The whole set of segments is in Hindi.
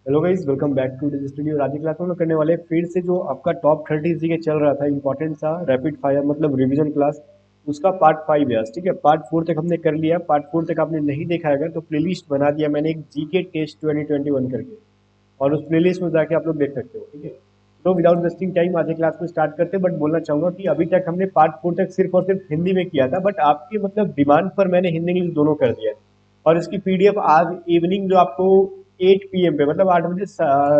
Hello guys, welcome back to digital studio. आज की क्लास में हम लोग करने वाले हैं फिर से जो आपका टॉप 30 जी के चल रहा था इंपॉर्टेंट सा रैपिड फायर मतलब रिवीजन क्लास, उसका पार्ट 5 है आज। ठीक है, पार्ट 4 तक हमने कर लिया। पार्ट 4 तक आपने नहीं देखा है तो प्लेलिस्ट बना दिया मैंने एक जीके टेस्ट 2021 करके, और उस प्लेलिस्ट में जाके आप लोग देख सकते हो। ठीक है, तो विदाउट वेस्टिंग टाइम आज की क्लास को स्टार्ट करते हैं। बट बोलना चाहूंगा कि अभी तक हमने पार्ट 4 तक सिर्फ और सिर्फ हिंदी में किया था, बट आपके मतलब डिमांड पर मैंने हिंदी इंग्लिश दोनों कर दिया है। और इसकी पीडीएफ आज इवनिंग जो आपको 8 PM पे मतलब 8 बजे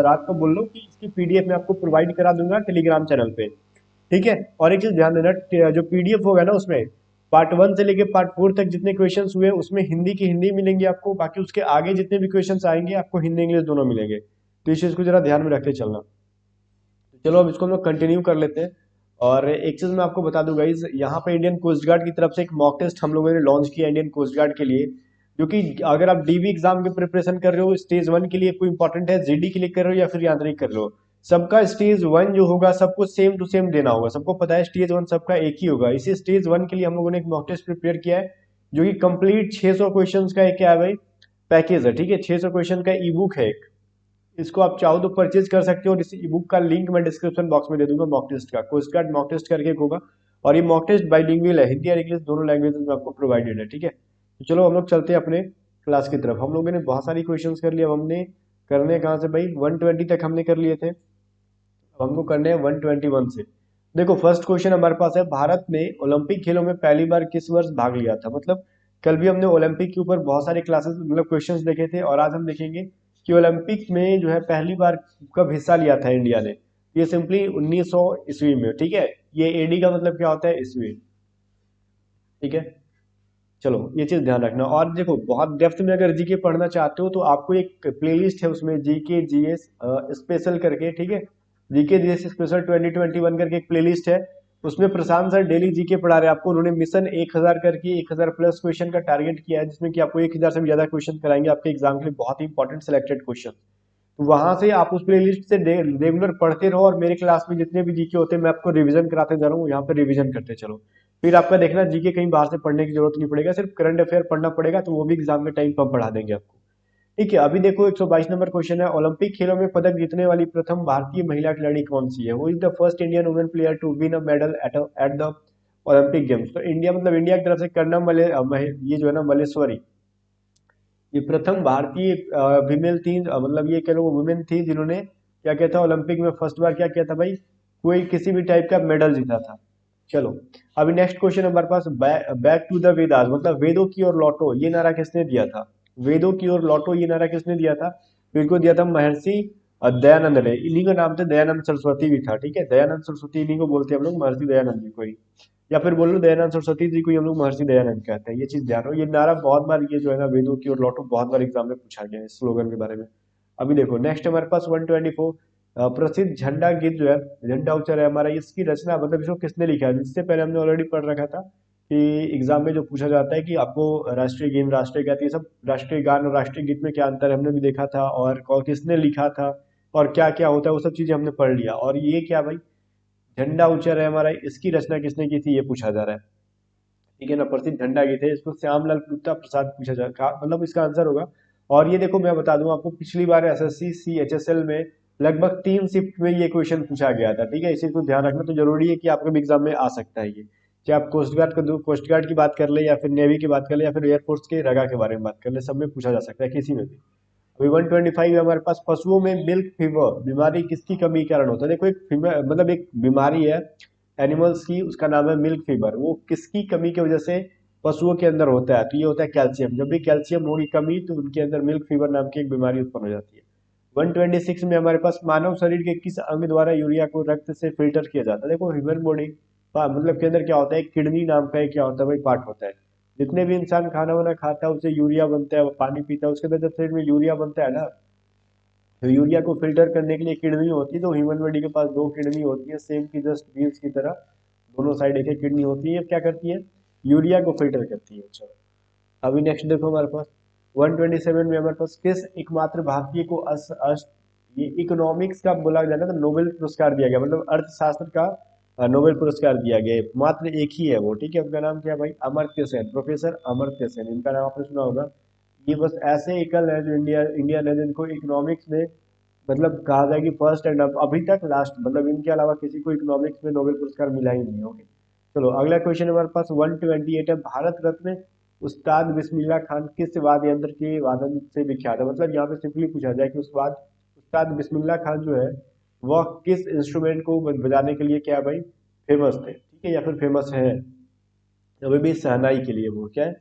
रात को बोल लो कि इसकी पीडीएफ मैं आपको प्रोवाइड करा दूंगा टेलीग्राम चैनल पे। ठीक है, और एक चीज ध्यान देना, जो पीडीएफ होगा ना उसमें पार्ट 1 से लेके पार्ट 4 तक जितने क्वेश्चंस हुए उसमें हिंदी की हिंदी मिलेंगे आपको, बाकी उसके आगे जितने भी क्वेश्चंस आएंगे आपको हिंदी इंग्लिश दोनों मिलेंगे। तो इस चीज को जरा ध्यान में रखते चलना। तो चलो अब इसको हम लोग कंटिन्यू कर लेते हैं। और एक चीज मैं आपको बता दूं गाइज, यहाँ पे इंडियन कोस्ट गार्ड की तरफ से एक मॉक टेस्ट हम लोगों ने लॉन्च किया इंडियन कोस्ट गार्ड के लिए, जो कि अगर आप डीवी एग्जाम की प्रिपरेशन कर रहे हो स्टेज 1 के लिए कोई इंपॉर्टेंट है, जीडी के लिए कर रहे हो या फिर यांत्रिक कर रहे हो, सबका स्टेज 1 जो होगा सबको सेम टू सेम देना होगा। सबको पता है स्टेज 1 सबका एक ही होगा। इसी स्टेज 1 के लिए हम लोगों ने एक मॉक टेस्ट प्रिपेयर किया है, जो कि कंप्लीट 600 क्वेश्चन का एक क्या है भाई, पैकेज है। ठीक है, 600 क्वेश्चन का ई बुक है एक। इसको आप चाहो तो परचेज कर सकते हो, और इस ई बुक का लिंक मैं डिस्क्रिप्शन बॉक्स में दे दूंगा। मॉक टेस्ट का कोस्ट गार्ड मॉक टेस्ट करके एक होगा, और ये मॉक टेस्ट बाइलिंगुअल है, हिंदी और इंग्लिश दोनों लैंग्वेज में आपको प्रोवाइडेड है। ठीक है, तो चलो हम लोग चलते हैं अपने क्लास की तरफ। हम लोगों ने बहुत सारी क्वेश्चंस कर लिया। अब हमने करने कहाँ से भाई, 120 तक हमने कर लिए थे। अब हमको करने हैं 121 से। देखो फर्स्ट क्वेश्चन हमारे पास है, भारत ने ओलंपिक खेलों में पहली बार किस वर्ष भाग लिया था। मतलब कल भी हमने ओलंपिक के ऊपर बहुत सारे क्लासेस मतलब क्वेश्चंस देखे थे, और आज हम देखेंगे कि ओलंपिक में जो है पहली बार कब हिस्सा लिया था इंडिया ने। ये सिंपली 1900 ईस्वी में। ठीक है, ये एडी का मतलब क्या होता है, ईस्वी। ठीक है, चलो ये चीज ध्यान रखना। और देखो बहुत डेप्थ में अगर जीके पढ़ना चाहते हो तो आपको एक प्लेलिस्ट है, उसमें जीके जीएस स्पेशल करके। ठीक है, जीके जीएस स्पेशल 2021 करके एक प्लेलिस्ट है। उसमें प्रशांत सर डेली जीके पढ़ा रहे हैं आपको। उन्होंने मिशन 1000 करके 1000 प्लस क्वेश्चन का टारगेट किया है, जिसमें कि आपको 1000 से भी ज्यादा क्वेश्चन कराएंगे आपके एग्जाम के लिए, बहुत ही इंपॉर्टेंट सिलेक्टेड क्वेश्चन। तो वहां से आप उस प्लेलिस्ट से रेगुलर पढ़ते रहो, और मेरे क्लास में जितने भी जीके होते हैं मैं आपको रिवीजन कराते जा रहा हूँ, यहाँ पे रिवीजन करते चलो। फिर आपका देखना जीके कहीं बाहर से पढ़ने की जरूरत नहीं पड़ेगा, सिर्फ करंट अफेयर पढ़ना पड़ेगा, तो वो भी एग्जाम में टाइम कम पढ़ा देंगे आपको। ठीक है, अभी देखो 122 नंबर क्वेश्चन है, ओलंपिक खेलों में पदक जीतने वाली प्रथम भारतीय महिला खिलाड़ी कौन सी है। वो is the first Indian women player to win a medal at the Olympic games. तो इंडिया मतलब इंडिया की तरफ से करना ये जो है ना मलेश्वरी, ये प्रथम भारतीय फीमेल थी, मतलब ये कह लो वुमेन थी जिन्होंने क्या किया था ओलंपिक में फर्स्ट बार क्या किया था भाई, कोई किसी भी टाइप का मेडल जीता था। चलो अभी नेक्स्ट क्वेश्चन हमारे पास, बैक टू द वेदास मतलब वेदों की ओर लौटो, ये नारा किसने दिया था। वेदों की ओर लौटो ये नारा किसने दिया था, तो इनको दिया था महर्षि दयानंद ने। इन्हीं का नाम था दयानंद सरस्वती भी था। ठीक है, दयानंद सरस्वती इन्हीं को बोलते हैं हम लोग, महर्षि दयानंद जी को ही, या फिर बोल लो दयानंद सरस्वती जी को ही हम लोग महर्षि दयानंद कहते हैं। ये चीज ध्यान रहो, ये नारा बहुत बार ये जो है ना वेदों की ओर लौटो बहुत बार एग्जाम में पूछा गया है इस स्लोगन के बारे में। अभी देखो नेक्स्ट हमारे पास 124, प्रसिद्ध झंडा गीत जो है, झंडा उच्चार है हमारा, इसकी रचना मतलब इसको किसने लिखा है। इससे पहले हमने ऑलरेडी पढ़ रखा था कि एग्जाम में जो पूछा जाता है कि आपको राष्ट्रीय गीत राष्ट्रीय गान ये सब, राष्ट्रीय गान और राष्ट्रीय गीत में क्या अंतर है हमने भी देखा था, और किसने लिखा था और क्या क्या होता है वो सब चीजें हमने पढ़ लिया। और ये क्या भाई, झंडा उच्चार है हमारा, इसकी रचना किसने की थी ये पूछा जा रहा है। ठीक है ना, प्रसिद्ध झंडा गीत है, इसको श्यामलाल गुप्ता प्रसाद पूछा जा मतलब इसका आंसर होगा। और ये देखो मैं बता दूं आपको, पिछली बार एसएससी सीएचएसएल में लगभग 3 शिफ्ट में ये क्वेश्चन पूछा गया था। ठीक है, इसी को ध्यान रखना, तो जरूरी है कि आपके भी एग्जाम में आ सकता है ये। चाहे आप कोस्ट गार्ड की बात कर ले, या फिर नेवी की बात कर ले, या फिर एयरफोर्स के रगा के बारे में बात कर ले, सब में पूछा जा सकता है किसी में भी। अभी 125 है हमारे पास, पशुओं में मिल्क फीवर बीमारी किसकी कमी के कारण होता है। देखो एक मतलब एक बीमारी है एनिमल्स की, उसका नाम है मिल्क फीवर। वो किसकी कमी की वजह से पशुओं के अंदर होता है, तो ये होता है कैल्शियम। जब भी कैल्शियम होगी कमी तो उनके अंदर मिल्क फीवर नाम की एक बीमारी उत्पन्न हो जाती है। 126 में हमारे पास, मानव शरीर के किस अंग द्वारा यूरिया को रक्त से फिल्टर किया जाता है। देखो ह्यूमन बॉडी मतलब के अंदर क्या होता है, किडनी नाम का एक क्या होता है भाई पार्ट होता है। जितने भी इंसान खाना वाना खाता है उससे यूरिया बनता है, वो पानी पीता है उसके अंदर जब शरीर में यूरिया बनता है ना, तो यूरिया को फिल्टर करने के लिए किडनी होती है। तो ह्यूमन बॉडी के पास 2 किडनी होती है, सेम की जस्ट व्हील्स की तरह, दोनों साइड एक एक किडनी होती है। क्या करती है, यूरिया को फिल्टर करती है। चलो अभी नेक्स्ट देखो हमारे पास 127 में हमारे पास, किस एकमात्र भारतीय को ये इकोनॉमिक्स का बोला जाए ना तो नोबेल पुरस्कार दिया गया, मतलब अर्थशास्त्र का नोबेल पुरस्कार दिया गया है। मात्र एक ही है वो। ठीक है, उनका नाम क्या है भाई, अमर्त्य सेन, प्रोफेसर अमर्त्य सेन, इनका नाम आपने सुना होगा। ये बस ऐसे एकल है जो इंडिया इंडिया ने जिनको इकोनॉमिक्स में मतलब कहा जाए कि फर्स्ट एंड अभी तक लास्ट, मतलब इनके अलावा किसी को इकोनॉमिक्स में नोबेल पुरस्कार मिला ही नहीं। ओके, चलो अगला क्वेश्चन हमारे पास 128 है। भारत रत्न उस्ताद बिस्मिल्लाह खान किस वाद्य यंत्र के वादन से विख्यात है? मतलब यहाँ पे सिंपली पूछा जाए कि उस्ताद बिस्मिल्लाह खान जो है वह किस इंस्ट्रूमेंट को बजाने के लिए क्या है भाई फेमस थे, ठीक है, या फिर फेमस है? अभी भी शहनाई के लिए वो क्या है,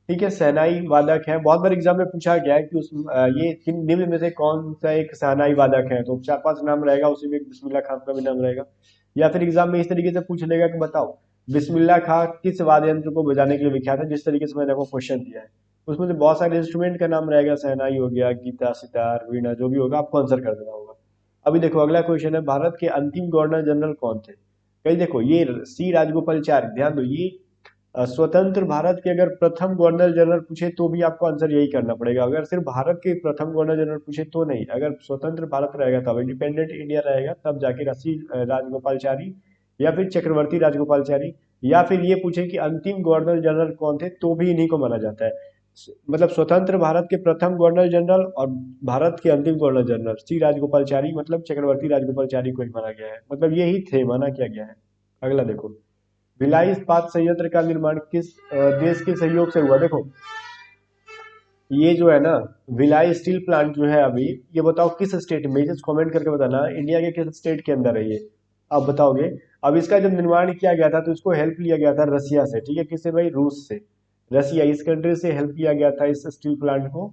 ठीक है, शहनाई वादक है। बहुत बार एग्जाम में पूछा गया है कि ये किन निम्न में से कौन सा एक शहनाई वादक है, तो चार पांच नाम रहेगा, उसी में बिस्मिल्लाह खान का भी नाम रहेगा। या फिर एग्जाम में इस तरीके से पूछ लेगा कि बताओ बिस्मिल्लाह खान किस वाद्य यंत्र को बजाने के लिए विख्यात है, जिस तरीके से मैंने आपको क्वेश्चन दिया है उसमें से बहुत सारे इंस्ट्रूमेंट का नाम रहेगा, शहनाई हो गया, गीता, सितार, वीणा, जो भी होगा आपको आंसर कर देना होगा। अभी देखो अगला क्वेश्चन है, भारत के अंतिम गवर्नर जनरल कौन थे? कहीं देखो ये सी राजगोपालचारी, ध्यान दो ये स्वतंत्र भारत के अगर प्रथम गवर्नर जनरल पूछे तो भी आपको आंसर यही करना पड़ेगा। अगर सिर्फ भारत के प्रथम गवर्नर जनरल पूछे तो नहीं, अगर स्वतंत्र भारत रहेगा तब, इंडिपेंडेंट इंडिया रहेगा तब जाके सी राजगोपालचारी या फिर चक्रवर्ती राजगोपालचारी, या फिर ये पूछे कि अंतिम गवर्नर जनरल कौन थे तो भी इन्हीं को माना जाता है। मतलब स्वतंत्र भारत के प्रथम गवर्नर जनरल और भारत के अंतिम गवर्नर जनरल सी राजगोपालचारी, मतलब चक्रवर्ती राजगोपालचारी को ही माना गया है, मतलब यही थे, माना किया गया है। अगला देखो, भिलाई इस्पात संयंत्र का निर्माण किस देश के सहयोग से हुआ? देखो ये जो है ना भिलाई स्टील प्लांट जो है अभी, ये बताओ किस स्टेट में, जस्ट कमेंट करके बताना इंडिया के किस स्टेट के अंदर है ये, आप बताओगे। अब इसका जब निर्माण किया गया था तो इसको हेल्प लिया गया था रसिया से, ठीक है, किससे भाई? रूस से। रसिया इस कंट्री से हेल्प लिया गया था इस स्टील प्लांट को,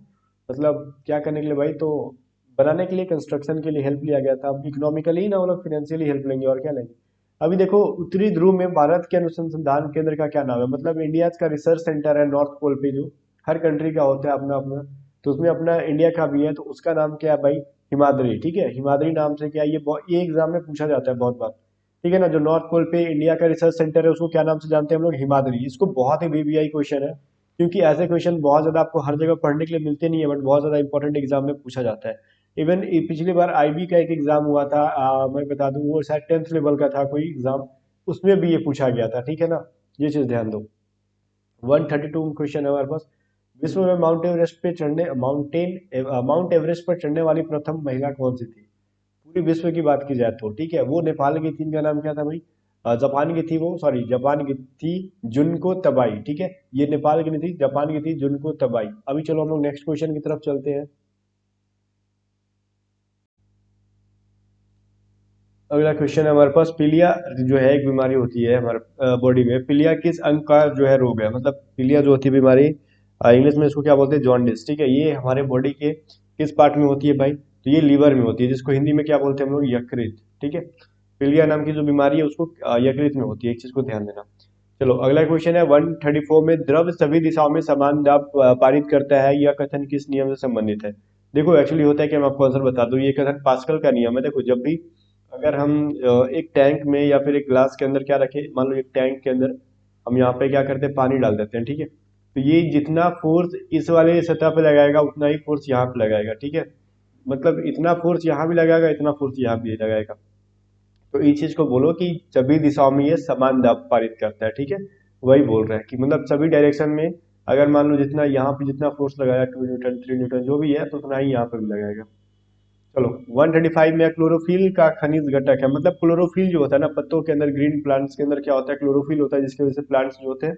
मतलब क्या करने के लिए भाई, तो बनाने के लिए, कंस्ट्रक्शन के लिए हेल्प लिया गया था। अब इकोनॉमिकली ही ना वो लोग फाइनेंशियली हेल्प लेंगे और क्या लेंगे। अभी देखो उत्तरी ध्रुव में भारत के अनुसंधान केंद्र का क्या नाम है? मतलब इंडिया का रिसर्च सेंटर है नॉर्थ पोल पे, जो हर कंट्री का होता है अपना अपना, तो उसमें अपना इंडिया का भी है, तो उसका नाम क्या है भाई? हिमाद्री, ठीक है, हिमाद्री नाम से क्या है, ये एग्जाम में पूछा जाता है बहुत बार, ठीक है ना। जो नॉर्थ पोल पे इंडिया का रिसर्च सेंटर है उसको क्या नाम से जानते हैं हम लोग? हिमाद्री। इसको बहुत ही वीवीआई क्वेश्चन है, क्योंकि ऐसे क्वेश्चन बहुत ज्यादा आपको हर जगह पढ़ने के लिए मिलते नहीं है, बट बहुत ज्यादा इंपॉर्टेंट एग्जाम में पूछा जाता है। इवन पिछली बार आईबी का एक एग्जाम हुआ था, मैं बता दूं वो शायद 10th लेवल का था कोई एग्जाम, उसमें भी ये पूछा गया था, ठीक है ना, ये चीज ध्यान दो। 132 क्वेश्चन है हमारे पास, विश्व में माउंट एवरेस्ट पर चढ़ने वाली प्रथम महिला कौन सी थी? पूरी विश्व की बात की जाए तो, ठीक है, वो नेपाल की थी, इनका नाम क्या था भाई? जापान की थी वो, सॉरी जापान की थी, जुनको तबाई, ठीक है, ये नेपाल की नहीं थी, जापान की थी, जुनको तबाई। अभी चलो हम लोग नेक्स्ट क्वेश्चन की तरफ चलते हैं। अगला क्वेश्चन है हमारे पास, पीलिया जो है एक बीमारी होती है हमारे बॉडी में, पीलिया किस अंग का जो है रोग है? मतलब पीलिया जो होती है बीमारी, इंग्लिश में इसको क्या बोलते हैं? जॉन्डिस, ठीक है, ये हमारे बॉडी के किस पार्ट में होती है भाई? तो ये लीवर में होती है, जिसको हिंदी में क्या बोलते हैं हम लोग? यकृत, ठीक है। पीलिया नाम की जो बीमारी है उसको यकृत में होती है, एक चीज को ध्यान देना। चलो अगला क्वेश्चन है 134 में, द्रव सभी दिशाओं में समान दाब पारित करता है, यह कथन किस नियम से संबंधित है? देखो एक्चुअली होता है कि मैं आपको आंसर बता दूं, ये कथन पास्कल का नियम है। देखो जब भी अगर हम एक टैंक में या फिर एक ग्लास के अंदर क्या रखें, मान लो एक टैंक के अंदर हम यहाँ पे क्या करते हैं, पानी डाल देते हैं, ठीक है, तो ये जितना फोर्स इस वाले सतह पे लगाएगा उतना ही फोर्स यहाँ पे लगाएगा, ठीक है, मतलब इतना फोर्स यहाँ भी लगाएगा, इतना फोर्स यहाँ भी लगाएगा। तो इस चीज को बोलो कि सभी दिशाओं में ये समान दाब पारित करता है, ठीक है, वही बोल रहा है कि मतलब सभी डायरेक्शन में अगर मान लो जितना यहाँ पे जितना फोर्स लगाया 2 न्यूटन 3 न्यूटन जो भी है, तो उतना ही यहाँ पे भी लगाएगा। चलो 135 में क्लोरोफिल का खनिज घटक है, मतलब क्लोरोफिल जो होता है ना पत्तों के अंदर, ग्रीन प्लांट्स के अंदर क्या होता है? क्लोरोफिल होता है, जिसकी वजह से प्लांट्स जो होते हैं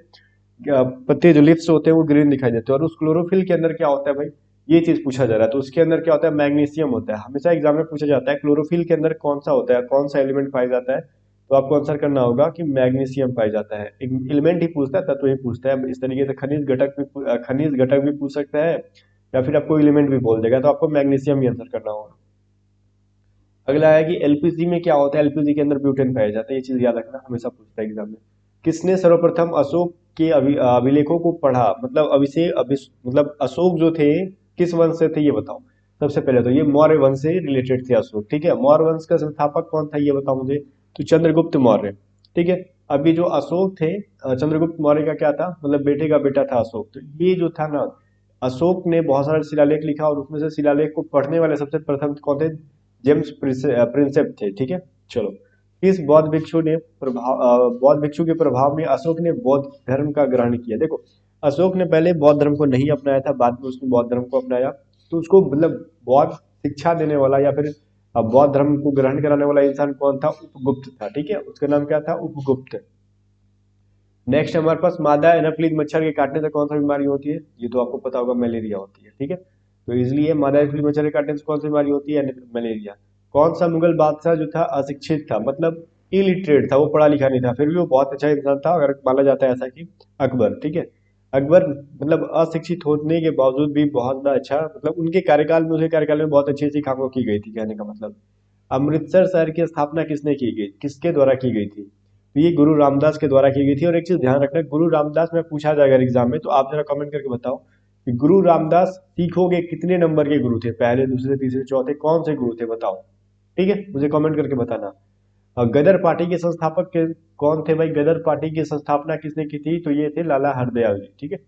पत्ते जो लिप्स होते हैं वो ग्रीन दिखाई देते हैं। और उस क्लोरोफिल के अंदर क्या होता है भाई, ये चीज पूछा जा रहा है, तो उसके अंदर क्या होता है? मैग्नीशियम होता है। हमेशा एग्जाम में पूछा जाता है क्लोरोफिल के अंदर कौन सा होता है, कौन सा एलिमेंट पाया जाता है, तो आपको आंसर करना होगा कि मैग्नीशियम पाया जाता है। एलिमेंट ही पूछता है, तत्व ही पूछता है, इस तरीके से खनिज घटक भी पूछ सकता है, या फिर आपको एलिमेंट भी बोल देगा, तो आपको मैग्नीशियम ही आंसर करना होगा। अगला है कि एलपीजी में क्या होता है? एलपीजी के अंदर ब्यूटेन पाया जाता है, ये चीज याद रखना, हमेशा पूछता है एग्जाम में। किसने सर्वप्रथम अशोक के अभिलेखों को पढ़ा? मतलब मतलब अशोक जो थे किस वंश से थे ये बताओ। सबसे पहले तो ये मौर्य वंश से रिलेटेड थे अशोक, ठीक है। मौर्य वंश का संस्थापक कौन था ये बताओ मुझे, तो चंद्रगुप्त मौर्य, ठीक है। अभी जो अशोक थे, चंद्रगुप्त मौर्य का क्या था, मतलब बेटे का बेटा था अशोक, तो ये जो था ना, अशोक ने बहुत सारे शिलालेख लिखा, और उसमें से शिलालेख को पढ़ने वाले सबसे प्रथम कौन थे? जेम्स प्रिंसेप थे, ठीक है। चलो, किस बौद्ध भिक्षु के प्रभाव में अशोक ने बौद्ध धर्म का ग्रहण किया? देखो अशोक ने पहले बौद्ध धर्म को नहीं अपनाया था, बाद में उसने बौद्ध धर्म को अपनाया, तो उसको मतलब बौद्ध शिक्षा देने वाला या फिर अब बौद्ध धर्म को ग्रहण कराने वाला इंसान कौन था? उपगुप्त था, ठीक है, उसका नाम क्या था? उपगुप्त। नेक्स्ट हमारे पास मादा एनाफ्लीज मच्छर के काटने से कौन सा बीमारी होती है? ये तो आपको पता होगा, मलेरिया होती है, ठीक है। तो इसलिए मादा एनाफ्लीज मच्छर के काटने से कौन सी बीमारी होती है? मलेरिया। कौन सा मुगल बादशाह जो था अशिक्षित था, मतलब इलिटरेट था, वो पढ़ा लिखा नहीं था, फिर भी वो बहुत अच्छा इंसान था, अगर माना जाता है ऐसा कि अकबर, ठीक है। अकबर मतलब अशिक्षित होने के बावजूद भी बहुत ज्यादा अच्छा, मतलब उनके कार्यकाल में, उसके कार्यकाल में बहुत अच्छी अच्छी कामों की गई थी, कहने का मतलब। अमृतसर शहर की स्थापना किसने की गई, किसके द्वारा की गई थी? तो ये गुरु रामदास के द्वारा की गई थी। और एक चीज ध्यान रखना, गुरु रामदास में पूछा जाएगा एग्जाम में, तो आप जरा कमेंट करके बताओ कि गुरु रामदास सिखों के कितने नंबर के गुरु थे? पहले, दूसरे, तीसरे, चौथे, कौन से गुरु थे बताओ? ठीक है, मुझे कमेंट करके बताना। और गदर पार्टी के संस्थापक के कौन थे भाई? गदर पार्टी की स्थापना किसने की थी? तो ये थे लाला हरदयाल जी, ठीक है।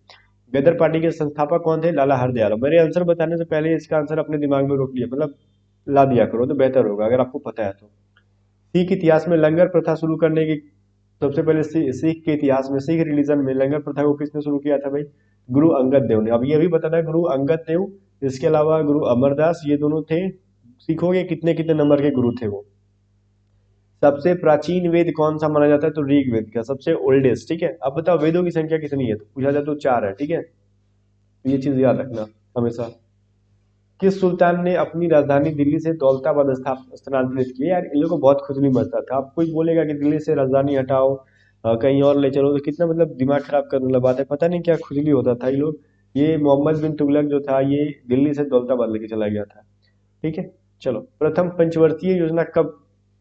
गदर पार्टी के संस्थापक कौन थे? लाला हरदयाल। मेरे आंसर बताने से पहले इसका आंसर अपने दिमाग में रोक लिया, मतलब ला दिया करो तो बेहतर होगा अगर आपको पता है तो। सिख इतिहास में लंगर प्रथा शुरू करने की, सबसे पहले सिख के इतिहास में, सिख रिलीजन में लंगर प्रथा को किसने शुरू किया था भाई? गुरु अंगद देव ने। अब ये भी बताना है, गुरु अंगद देव, इसके अलावा गुरु अमरदास, ये दोनों थे सिखों के कितने कितने नंबर के गुरु थे वो? सबसे प्राचीन वेद कौन सा माना जाता है? तो ऋग्वेद का, सबसे ओल्डेस्ट, ठीक है। अब बताओ वेदों की संख्या कितनी है? तो पूछा जाए तो 4 है, ठीक है। तो ये चीज याद रखना हमेशा। किस सुल्तान ने अपनी राजधानी दिल्ली से दौलताबाद स्थानांतरित किया? यार इन लोगों को बहुत खुजली मचता था। अब कोई बोलेगा कि दिल्ली से राजधानी हटाओ, कहीं और ले चलो, तो कितना मतलब दिमाग खराब करने वाला बात है। पता नहीं क्या खुजली होता था ये लोग। ये मोहम्मद बिन तुगलक जो था, ये दिल्ली से दौलताबाद लेके चला गया था, ठीक है। चलो, प्रथम पंचवर्षीय योजना कब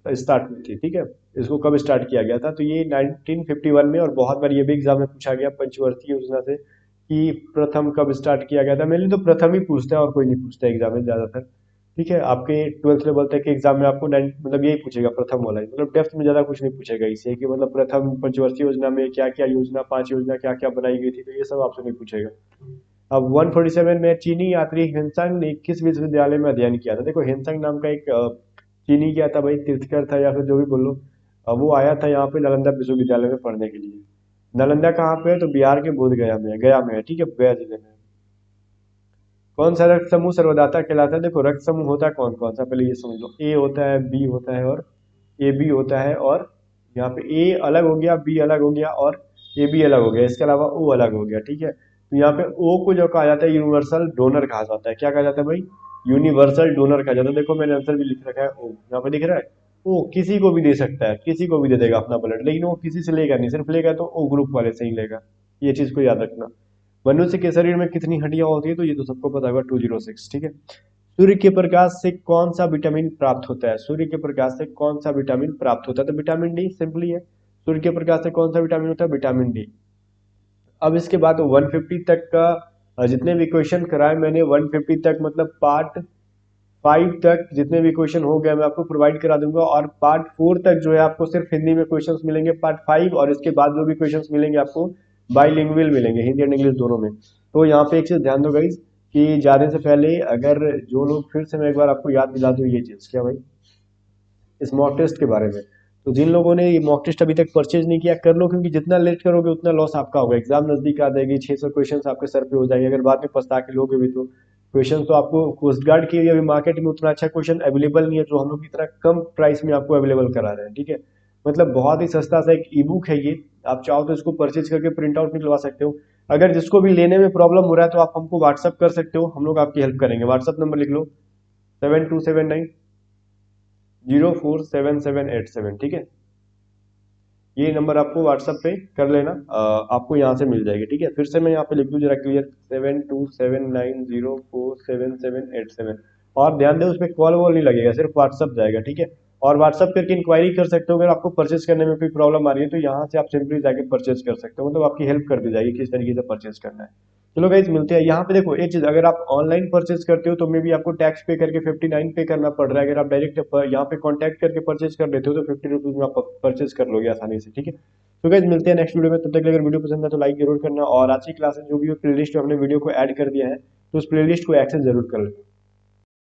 स्टार्ट हुई थी, ठीक है, इसको कब स्टार्ट किया गया था? तो ये 1951 में। और बहुत बार ये भी एग्जाम में पूछा गया पंचवर्षीय योजना से कि प्रथम कब स्टार्ट किया गया था। मेनली तो प्रथम ही पूछता है और कोई नहीं पूछता एग्जाम में ज्यादातर, ठीक है। आपके 12th लेवल तक के एग्जाम में आपको मतलब यही पूछेगा, प्रथम वाला ही, मतलब डेप्थ में ज्यादा कुछ नहीं पूछेगा इससे कि मतलब प्रथम पंचवर्षीय योजना में क्या क्या योजना, 5 योजना क्या क्या बनाई गई थी, तो ये सब आपसे नहीं पूछेगा। अब 147 में चीनी यात्री हेनसंग ने किस विश्वविद्यालय में अध्ययन किया था? देखो हेनसंग नाम का एक चीनी क्या था भाई, तीर्थकर था या फिर जो भी बोलो, वो आया था यहाँ पे नालंदा विश्वविद्यालय में पढ़ने के लिए। नालंदा कहाँ पे है? तो बिहार के बोध गया में है, गया में है, ठीक है, गया जिले में। कौन सा रक्त समूह सर्वदाता कहलाता है? देखो रक्त समूह होता है कौन कौन सा, पहले ये समझ लो। ए होता है, बी होता है, और ए बी होता है, और यहाँ पे ए अलग हो गया, बी अलग हो गया, और ए बी अलग हो गया, इसके अलावा ओ अलग हो गया, ठीक है। तो यहाँ पे ओ को जो कहा जाता है यूनिवर्सल डोनर कहा जाता है। क्या कहा जाता है भाई? यूनिवर्सल डोनर कहा जाता है। देखो मैंने आंसर भी लिख रखा है, ओ यहाँ पे दिख रहा है। ओ किसी को भी दे सकता है, किसी को भी दे देगा अपना ब्लड, लेकिन वो किसी से लेगा नहीं, सिर्फ लेगा तो ओ ग्रुप वाले से ही लेगा। ये चीज को याद रखना। मनुष्य के शरीर में कितनी हड्डियां होती है? तो ये तो सबको पता होगा, 206, ठीक है। सूर्य के प्रकाश से कौन सा विटामिन प्राप्त होता है? सूर्य के प्रकाश से कौन सा विटामिन प्राप्त होता है? तो विटामिन डी, सिंपली है। सूर्य के प्रकाश से कौन सा विटामिन होता है? Vitamin D. अब इसके बाद 150 तक का जितने भी क्वेश्चन कराए मैंने, 150 तक मतलब पार्ट 5 तक जितने भी क्वेश्चन हो गए मैं आपको प्रोवाइड करा दूंगा। और पार्ट 4 तक जो है आपको सिर्फ हिंदी में क्वेश्चंस मिलेंगे, पार्ट 5 और इसके बाद जो भी क्वेश्चंस मिलेंगे आपको बाईलिंगुअल मिलेंगे, हिंदी एंड इंग्लिश दोनों में। तो यहाँ पे एक चीज ध्यान दो गाइस कि जाने से पहले अगर जो लोग, फिर से मैं एक बार आपको याद दिला दूं ये चीज, क्या भाई, इस मॉक टेस्ट के बारे में। तो जिन लोगों ने ये मॉक टेस्ट अभी तक परचेज नहीं किया कर लो, क्योंकि जितना लेट करोगे उतना लॉस आपका होगा। एग्जाम नजदीक आ जाएगी, 600 क्वेश्चन आपके सर पे हो जाएंगे, अगर बाद में पछता के लोगे भी तो। क्वेश्चन तो आपको कोस्ट गार्ड के लिए अभी मार्केट में उतना अच्छा क्वेश्चन अवेलेबल नहीं है जो हम लोग इतना कम प्राइस में आपको अवेलेबल करा रहे हैं, ठीक है। मतलब बहुत ही सस्ता सा एक ई बुक है ये, आप चाहो तो इसको परचेज करके प्रिंट आउट निकलवा सकते हो। अगर जिसको भी लेने में प्रॉब्लम हो रहा है तो आप हमको व्हाट्सअप कर सकते हो, हम लोग आपकी हेल्प करेंगे। व्हाट्सअप नंबर लिख लो, 7279 047787, ठीक है। ये नंबर आपको व्हाट्सएप पे कर लेना, आपको यहाँ से मिल जाएगी, ठीक है। फिर से मैं यहाँ पे लिख दूँ जरा क्लियर, 7279047787। और ध्यान दें उसमें कॉल वॉल नहीं लगेगा, सिर्फ व्हाट्सएप जाएगा, ठीक है। और व्हाट्सएप करके इंक्वायरी कर सकते हो, अगर आपको परचेज करने में कोई प्रॉब्लम आ रही है तो यहाँ से आप सिंपली जाके परचेज कर सकते हो, मतलब आपकी हेल्प कर दी जाएगी किस तरीके से परचेज करना है। चलो गाइज मिलते हैं। यहाँ पे देखो एक चीज, अगर आप ऑनलाइन परचेज करते हो तो मे भी आपको टैक्स पे करके 59 पे करना पड़ रहा है। अगर आप डायरेक्ट यहाँ पे कांटेक्ट करके परचेज कर लेते हो तो 50 रुपीज में आप परचेज कर लोगे आसानी से, ठीक है। तो गाइज मिलते हैं नेक्स्ट वीडियो में, तब तक अगर वीडियो पसंद है तो लाइक जरूर करना, और आज की क्लास में जो भी प्लेलिस्ट में हमने वीडियो को ऐड कर दिया है तो उस प्लेलिस्ट को एक्सेस जरूर कर लेना।